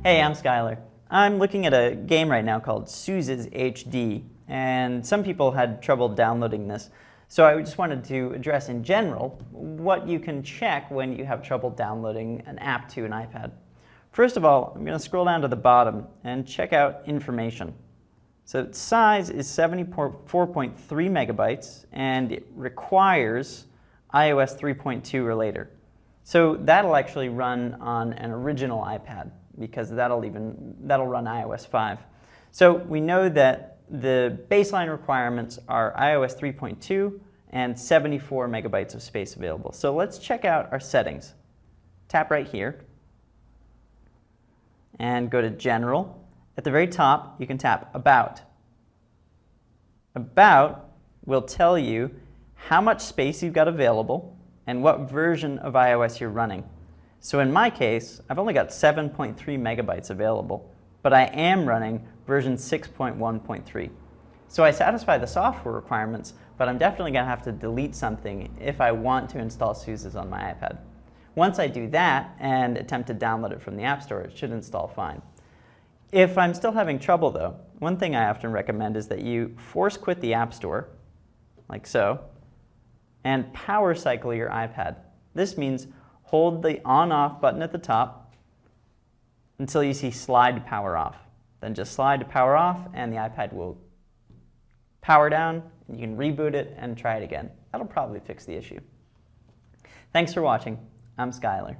Hey, I'm Skylar. I'm looking at a game right now called Soosiz HD, and some people had trouble downloading this. So I just wanted to address in general what you can check when you have trouble downloading an app to an iPad. First of all, I'm going to scroll down to the bottom and check out information. So its size is 74.3 megabytes, and it requires iOS 3.2 or later. So that'll actually run on an original iPad, because that'll run iOS 5. So we know that the baseline requirements are iOS 3.2 and 74 megabytes of space available. So let's check out our settings. Tap right here and go to General. At the very top, you can tap About. About will tell you how much space you've got available and what version of iOS you're running. So in my case, I've only got 7.3 megabytes available, but I am running version 6.1.3. So I satisfy the software requirements, but I'm definitely going to have to delete something if I want to install Soosiz on my iPad. Once I do that and attempt to download it from the App Store, it should install fine. If I'm still having trouble though, one thing I often recommend is that you force quit the App Store, like so, and power cycle your iPad. This means hold the on-off button at the top until you see slide to power off. Then just slide to power off and the iPad will power down, and you can reboot it and try it again. That'll probably fix the issue. Thanks for watching. I'm Skylar.